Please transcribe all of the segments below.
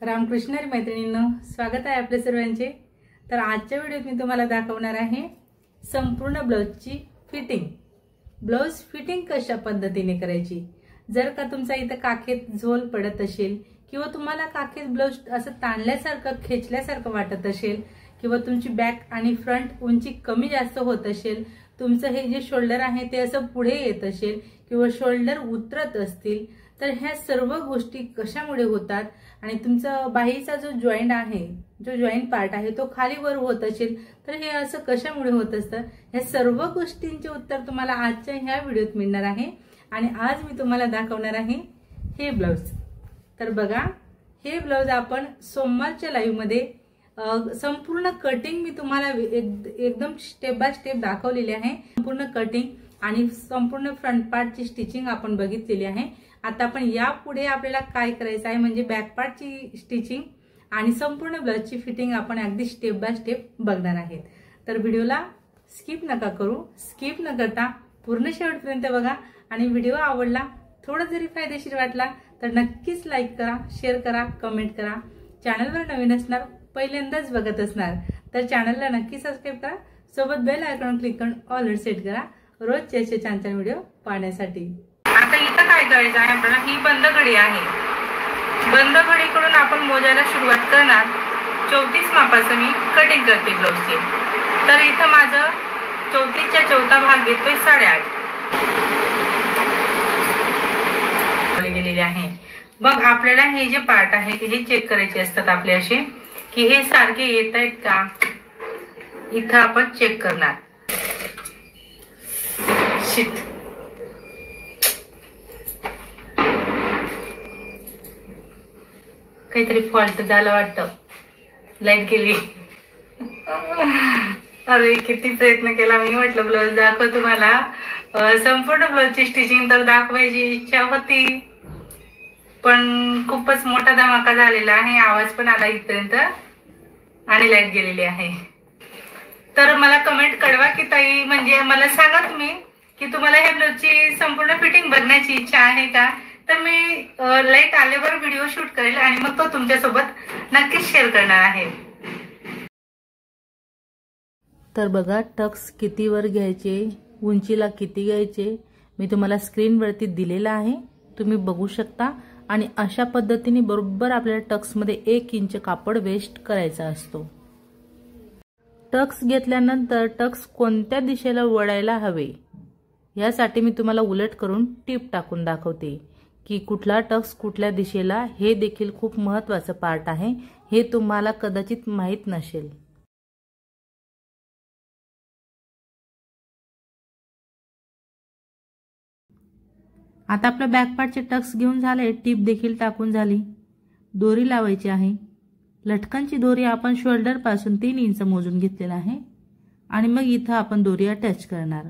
रामकृष्ण मैत्रिणींनो, स्वागत आहे आपल्या सर्वांचे। तर आजच्या व्हिडिओत मी तुम्हाला दाखवणार आहे संपूर्ण ब्लाउजची फिटिंग। ब्लाउज फिटिंग कशा पद्धतीने करायची। जर का तुमचा इथे काखेत झोल पडत असेल किंवा तुम्हाला काखेत ब्लाउज असं ताणल्यासारखं खेचल्यासारखं वाटत असेल किंवा तुमची बॅक आणि फ्रंट उंची कमी जास्त होत असेल, तुमचं हे जे शोल्डर आहे ते असं पुढे येत असेल किंवा शोल्डर उतरत असतील, तर ह्या सर्व गोष्टी कशामुळे होतात आणि तुमचा बाहीचा जो जॉइंट आहे, जो जॉइंट पार्ट आहे तो खाली वर होत असेल तर हे असं कशामुळे होत असतं, ह्या सर्व गोष्टींचे उत्तर तुम्हाला आजच्या ह्या व्हिडिओत मिळणार आहे। आणि आज मी तुम्हाला दाखवणार आहे हे ब्लाउज। तर बघा, हे ब्लाउज आपण सोमवारच्या लाईव्ह मध्ये संपूर्ण कटिंग मी तुम्हाला एकदम स्टेप बाय स्टेप दाखवलेली आहे। संपूर्ण कटिंग आणि संपूर्ण फ्रंट पार्टची स्टिचिंग आपण बघितलेली आहे। आता आपण यापुढे आपल्याला काय करायचं आहे म्हणजे बॅक पार्टची स्टिचिंग आणि संपूर्ण ब्लाउजची फिटिंग आपण अगदी स्टेप बाय स्टेप बघणार आहेत। तर व्हिडिओला स्किप नका करू, स्किप न करता पूर्ण शेवटपर्यंत बघा। आणि व्हिडिओ आवडला, थोडा जरी फायदेशीर वाटला तर नक्कीच लाईक करा, शेअर करा, कमेंट करा। चॅनलवर नवीन असणार, पहिल्यांदाच बघत असणार तर चॅनलला नक्की सबस्क्राइब करा, सोबत बेल आयकॉन क्लिक करून ऑल सेट करा रोजचे असे छान छान व्हिडिओ पाहण्यासाठी। आता इथं काय करायचं आहे आपल्याला, ही बंद घडी आहे। बंद घडीकडून आपण मोजायला सुरुवात करणार। 34 मापाचं मी कटिंग करते ब्लाउजची। तर इथं माझं 34च्या चौथा भाग घेतोय 8.5 गेलेले आहे। मग आपल्याला हे जे पार्ट आहे हे चेक करायचे असतात आपले असे की हे सारखे येत आहेत का, इथं आपण चेक करणार। शिट, काहीतरी फॉल्ट झाला वाटतं, लाईट गेली। अरे किती प्रयत्न केला मी, म्हटलं ब्लाउज दाखव तुम्हाला। संपूर्ण ब्लाउजची स्टिचिंग तर दाखवायची इच्छा होती, पण खूपच मोठा धमाका झालेला आहे, आवाज पण आला इथपर्यंत आणि लाईट गेलेली आहे। तर मला कमेंट कळवा की ताई, म्हणजे मला सांगा तुम्ही की तुम्हाला ह्या ब्लाउजची संपूर्ण फिटिंग बघण्याची इच्छा आहे का। तर मी लाईट आल्यावर व्हिडिओ शूट करेल आणि मग तो तुमच्यासोबत नक्कीच शेअर करणार आहे। तर बघा, टक्स किती वर घ्यायचे, उंचीला किती घ्यायचे मी तुम्हाला स्क्रीनवरती दिलेला आहे, तुम्ही बघू शकता। आणि अशा पद्धतीने बरोबर आपल्याला टक्स मध्ये 1 इंच कापड वेस्ट करायचा असतो। टक्स घेतल्यानंतर टक्स कोणत्या दिशेला वळायला हवे यासाठी मी तुम्हाला उलट करून टिप टाकून दाखवते की कुठला टक्स कुठल्या दिशेला, हे देखील खूप महत्त्वाचं पार्ट आहे, हे तुम्हाला कदाचित माहित नसेल। आता आपल्या बॅक पार्टचे टक्स घेऊन झाले, टिप देखील टाकून झाली, दोरी लावायची आहे। लटकनची दोरी आपण शोल्डर पासून 3 इंच मोजून घेतलेला आहे आणि मग इथं आपण दोरी अटॅच करणार।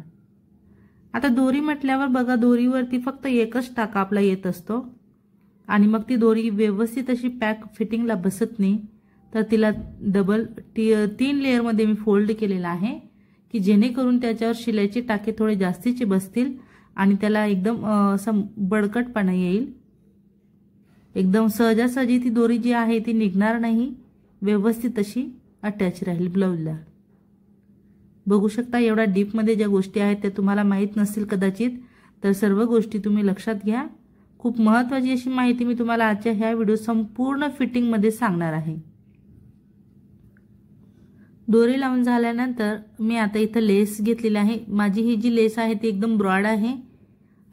आता दोरी म्हटल्यावर बघा, दोरीवरती फक्त एकच टाका आपला येत असतो आणि मग ती दोरी व्यवस्थित अशी पॅक फिटिंगला बसत नाही, तर तिला डबल 3 लेयर मध्ये मी फोल्ड केलेला आहे की जेणेकरून त्याच्यावर शिलाईचे टाके थोडे जास्तीचे बसतील आणि त्याला एकदम असं बळकटपणा येईल। एकदम सहजासहजी ती दोरी जी आहे ती निघणार नाही, व्यवस्थित अशी अटॅच राहील ब्लाउजला। बघू शकता, एवढा डीप मध्ये ज्या गोष्टी आहेत त्या तुम्हाला माहित नसतील कदाचित, तर सर्व गोष्टी तुम्ही लक्षात घ्या। खूप महत्त्वाची अशी माहिती मी तुम्हाला आजच्या ह्या व्हिडिओ संपूर्ण फिटिंग मध्ये सांगणार आहे। दोरी लावून झाल्यानंतर मी आता इथं लेस घेतलेली आहे। माझी ही जी लेस आहे ती एकदम ब्रॉड आहे,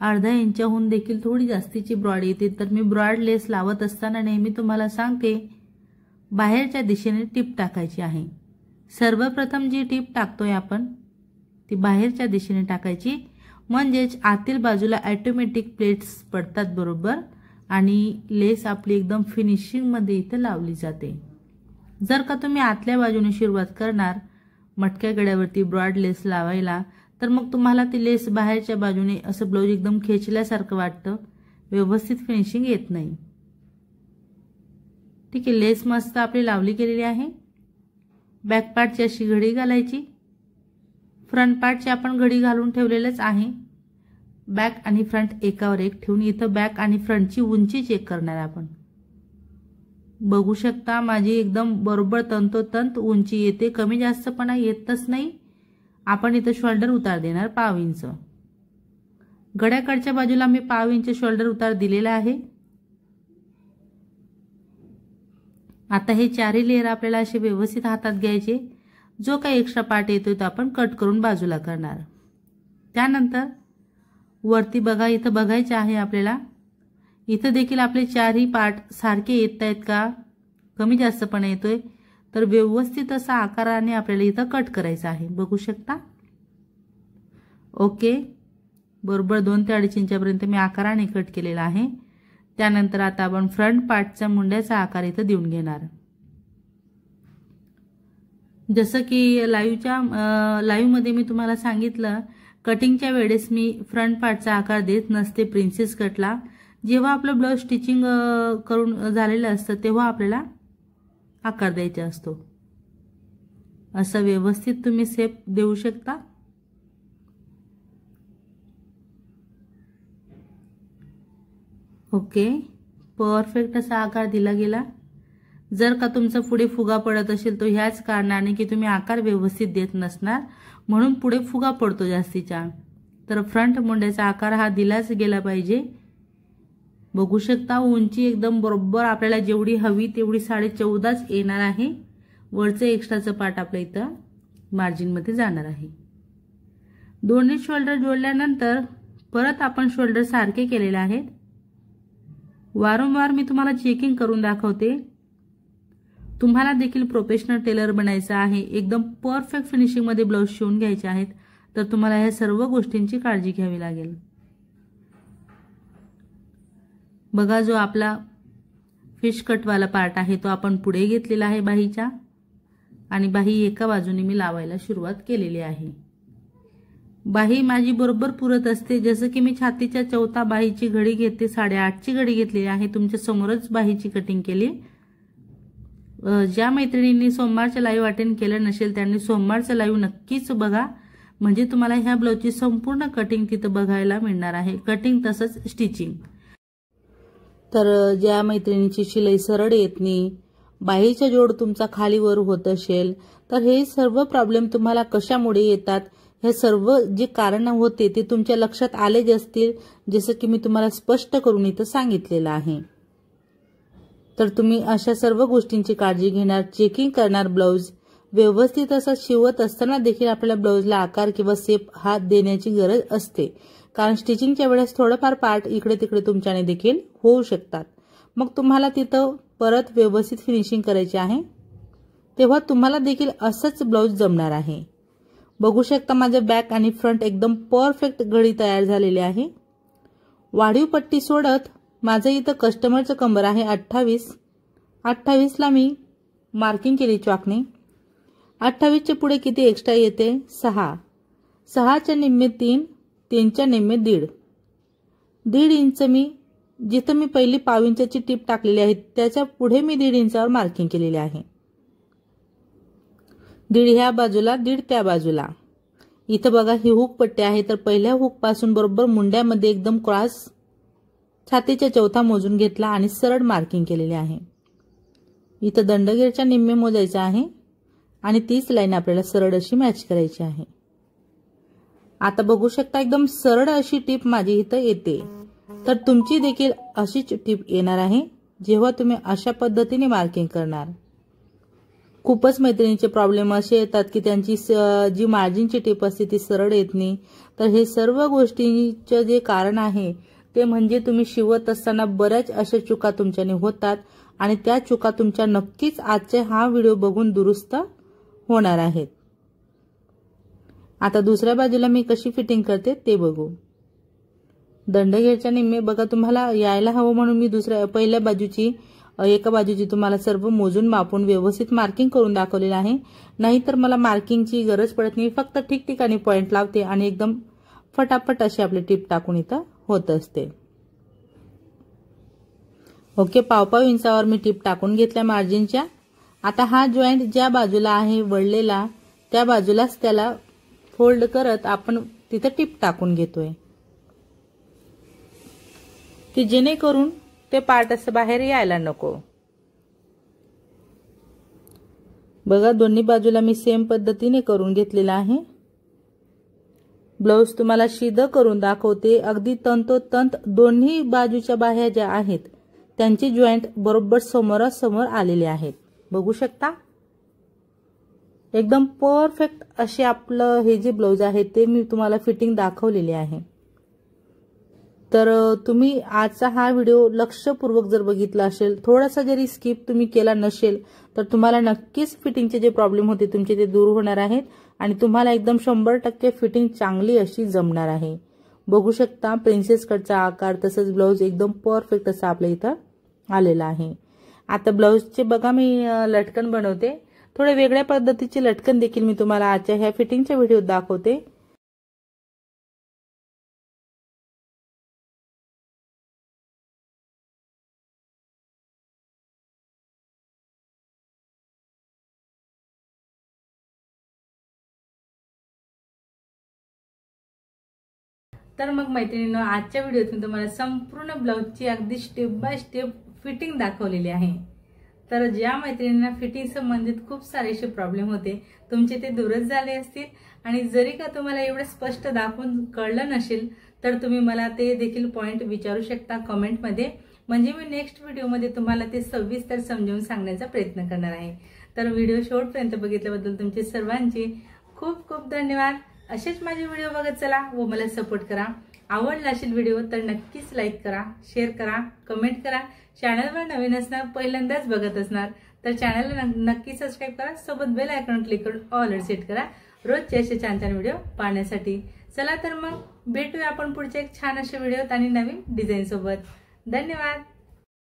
अर्धा इंचाहून देखील थोडी जास्तीची ब्रॉड येते। तर मी ब्रॉड लेस लावत असताना नेहमी तुम्हाला सांगते बाहेरच्या दिशेने टिप टाकायची आहे। सर्वप्रथम जी टिप टाकतोय आपण ती बाहेरच्या दिशेने टाकायची, म्हणजेच आतील बाजूला ऑटोमॅटिक प्लेट्स पडतात बरोबर आणि लेस आपली एकदम फिनिशिंग मध्ये इथं लावली जाते। जर का तुम्ही आतल्या बाजूने सुरुवात करणार मटक्या गळ्यावरती ब्रॉड लेस लावायला, तर मग तुम्हाला ती लेस बाहेरच्या बाजूने असं ब्लाउज एकदम खेचल्यासारखं वाटतं, व्यवस्थित फिनिशिंग येत नाही। ठीक आहे, लेस मस्त आपली लावली गेलेली आहे। बॅक पार्टची अशी घडी घालायची, फ्रंट पार्टची आपण घडी घालून ठेवलेलंच आहे। बॅक आणि फ्रंट एकावर एक ठेवून इथं बॅक आणि फ्रंटची उंची चेक करणार आपण। बघू शकता माझी एकदम बरोबर तंतोतंत उंची येते, कमी जास्तपणा येतच नाही। आपण इथं शोल्डर उतार देणार 1/2 इंच। गळ्याकडच्या बाजूला मी 1/2 इंच शोल्डर उतार दिलेला आहे। आता हे चारही लेयर आपल्याला असे व्यवस्थित हातात घ्यायचे। जो काही एक्स्ट्रा पार्ट येतोय तो आपण कट करून बाजूला करणार। त्यानंतर वरती बघा, इथं बघायचे आहे आपल्याला, इथं देखील आपले चारही पार्ट सारखे येत आहेत का, कमी जास्तपणा येतोय, तर व्यवस्थित असा आकाराने आपल्याला इथं कट करायचा आहे। बघू शकता। ओके, बरोबर 2 ते 2.5 इंचापर्यंत मी आकाराने कट केलेला आहे। त्यानंतर आता आपण फ्रंट पार्टचा मुंड्याचा आकार इथं देऊन घेणार। जसं की लाईव्ह मध्ये मी तुम्हाला सांगितलं, कटिंगच्या वेळेस मी फ्रंट पार्टचा आकार देत नसते प्रिन्सेस कटला। जेव्हा आपलं ब्लाउज स्टिचिंग करून झालेलं असतं तेव्हा आपल्याला आकार द्यायचा असतो। असं व्यवस्थित तुम्ही शेप देऊ शकता। ओके, परफेक्ट असा आकार दिला गेला। जर का तुमचा पुढे फुगा पडत असेल तो ह्याच कारणाने की तुम्ही आकार व्यवस्थित देत नसणार, म्हणून पुढे फुगा पडतो जास्तीचा। तर फ्रंट मुंड्याचा आकार हा दिलाच गेला पाहिजे। बघू शकता उंची एकदम बरोबर आपल्याला जेवढी हवी तेवढी 14.5 येणार आहे। वरचं एक्स्ट्राचं पार्ट आपल्या इथं मार्जिन मध्ये जाणार आहे। दोन्ही शोल्डर जोडल्यानंतर परत आपण शोल्डर सारखे केलेले आहेत। वारंवार मी तुम्हाला चेकिंग करून दाखवते। तुम्हाला देखील प्रोफेशनल टेलर बनायचं आहे, एकदम परफेक्ट फिनिशिंग मध्ये ब्लाउज शिवून घ्यायचे आहेत, तर तुम्हाला ह्या सर्व गोष्टींची काळजी घ्यावी लागेल। बघा, जो आपला फिश कटवाला पार्ट आहे तो आपण पुढे घेतलेला आहे बाहीच्या, आणि बाही एका बाजूने मी लावायला सुरुवात केलेली आहे। बाही माझी बरोबर पुरत असते। जसं की मी छातीच्या चौथा बाहीची घडी घेते, 8.5 ची घडी घेतलेली आहे। तुमच्या समोरच बाहीची कटिंग केली। ज्या मैत्रिणींनी सोमवारचं लाईव्ह अटेंड केलं नसेल त्यांनी सोमवारचं लाईव्ह नक्कीच बघा, म्हणजे तुम्हाला ह्या ब्लाउजची संपूर्ण कटिंग तिथं बघायला मिळणार आहे, कटिंग तसंच स्टिचिंग। तर ज्या मैत्रिणींची शिलाई सरळ येत नाही, बाहीचा जोड तुमचा खालीवर होत असेल, तर हे सर्व प्रॉब्लेम तुम्हाला कशामुळे येतात, हे सर्व जे कारण होते ते तुमच्या लक्षात आलेच असतील, जसं की मी तुम्हाला स्पष्ट करून इथं सांगितलेलं आहे। तर तुम्ही अशा सर्व गोष्टींची काळजी घेणार, चेकिंग करणार, ब्लाउज व्यवस्थित असं शिवत असताना देखील आपल्याला ब्लाउजला आकार किंवा शेप हा देण्याची गरज असते, कारण स्टिचिंगच्या वेळेस थोडंफार पार्ट इकडे तिकडे तुमच्याने देखील होऊ शकतात। मग तुम्हाला तिथं परत व्यवस्थित फिनिशिंग करायची आहे, तेव्हा तुम्हाला देखील असंच ब्लाउज जमणार आहे। बघू शकता माझं बॅक आणि फ्रंट एकदम परफेक्ट घडी तयार झालेली आहे। वाढीव पट्टी सोडत माझं इथं कस्टमरचं कंबर आहे 28 ला मी मार्किंग केली चॉकने। 28 च्या पुढे किती एक्स्ट्रा येते, 6 च्या निम्मे 3, 3 च्या निम्मे 1.5 इंच मी जिथं मी पहिली 1/2 इंचाची टिप टाकलेली आहे त्याच्या पुढे मी 1.5 इंचावर मार्किंग केलेली आहे। 1.5 ह्या बाजूला, 1.5 त्या बाजूला। इथं बघा ही हुक पट्टी आहे, तर पहिल्या हुक पासून बरोबर मुंड्यामध्ये एकदम क्रॉस छातीच्या चौथा मोजून घेतला आणि सरळ मार्किंग केलेली आहे। इथं दंडगेरच्या निम्मे मोजायचा आहे आणि 30 लाईन आपल्याला सरळ अशी मॅच करायची आहे। आता बघू शकता एकदम सरळ अशी टिप माझी इथं येते, तर तुमची देखील अशीच टिप येणार आहे जेव्हा तुम्ही अशा पद्धतीने मार्किंग करणार। खूपच मैत्रिणींचे प्रॉब्लेम असे येतात की त्यांची जी मार्जिनची टिप असते ती सरळ येत नाही, तर हे सर्व गोष्टींचे जे कारण आहे ते म्हणजे तुम्ही शिवत असताना बऱ्याच अशा चुका तुमच्याने होतात, आणि त्या चुका तुमच्या नक्कीच आजचा हा व्हिडिओ बघून दुरुस्त होणार आहेत। आता दुसऱ्या बाजूला मी कशी फिटिंग करते ते बघू। दंडगेरच्या निम्मे बघा, तुम्हाला यायला हवं म्हणून मी पहिल्या बाजूची एका बाजूची तुम्हाला सर्व मोजून मापून व्यवस्थित मार्किंग करून दाखवलेलं आहे, नाहीतर मला मार्किंगची गरज पडत नाही, फक्त ठिकठिकाणी पॉइंट लावते आणि एकदम फटाफट अशी आपली टिप टाकून इथं होत असते। ओके, 1/2 इंचावर मी टिप टाकून घेतल्या मार्जिनच्या। आता हा जॉइंट ज्या बाजूला आहे वळलेला त्या बाजूलाच त्याला फोल्ड करत आपण तिथे टिप टाकून घेतोय, की जेणेकरून ते पार्ट असं बाहेर यायला नको। बघा दोन्ही बाजूला मी सेम पद्धतीने करून घेतलेला आहे। ब्लाउज तुम्हाला सीधं करून दाखवते। अगदी तंतोतंत दोन्ही बाजूच्या बाह्या ज्या आहेत त्यांचे जॉइंट बरोबर समोरासमोर आलेले आहेत, बघू शकता। एकदम परफेक्ट असे आपलं हे जे ब्लाउज आहे ते मी तुम्हाला फिटिंग दाखवलेली आहे। तर तुम्ही आजचा हा व्हिडिओ लक्षपूर्वक जर बघितला असेल, थोडासा जरी स्किप तुम्ही केला नसेल तर तुम्हाला नक्कीच फिटिंगचे जे प्रॉब्लेम होते तुमचे ते दूर होणार आहेत आणि तुम्हाला एकदम 100% फिटिंग चांगली अशी जमणार आहे। बघू शकता प्रिन्सेस कटचा आकार, तसंच ब्लाउज एकदम परफेक्ट असा आपल्या इथं आलेला आहे। आता ब्लाउजचे बघा मी लटकन बनवते। थोडे वेगळ्या पद्धतीचे लटकन देखील मी तुम्हाला आजच्या ह्या फिटिंगच्या व्हिडिओत दाखवते। तर मग मैत्रिणींनो, आजच्या व्हिडिओत मी तुम्हाला संपूर्ण ब्लाउजची अगदी स्टेप बाय स्टेप फिटिंग दाखवलेली आहे। तर ज्या मैत्रिणींना फिटिंग संबंधित खूप सारेसे प्रॉब्लेम होते तुमचे ते दूरच झाले असतील आणि जरी का तुम्हाला एवढं स्पष्ट दाखवून कळलं नसेल तर तुम्ही मला ते देखील पॉइंट विचारू शकता कमेंटमध्ये, म्हणजे मी नेक्स्ट व्हिडिओमध्ये तुम्हाला ते सविस्तर समजावून सांगण्याचा प्रयत्न करणार आहे। तर व्हिडिओ शेवटपर्यंत बघितल्याबद्दल तुमचे सर्वांचे खूप खूप धन्यवाद। असेच माझे व्हिडिओ बघत चला व मला सपोर्ट करा। आवडला असेल व्हिडिओ तर नक्कीच लाईक करा, शेअर करा, कमेंट करा। चॅनलवर नवीन असणार, पहिल्यांदाच बघत असणार तर चॅनलला नक्की सबस्क्राईब करा, सोबत बेल आयकॉन क्लिक करून ऑल सेट करा रोजचे असे छान छान व्हिडिओ पाहण्यासाठी। चला तर मग भेटूया आपण पुढच्या एक छान अशा व्हिडिओत आणि नवीन डिझाईन सोबत। धन्यवाद।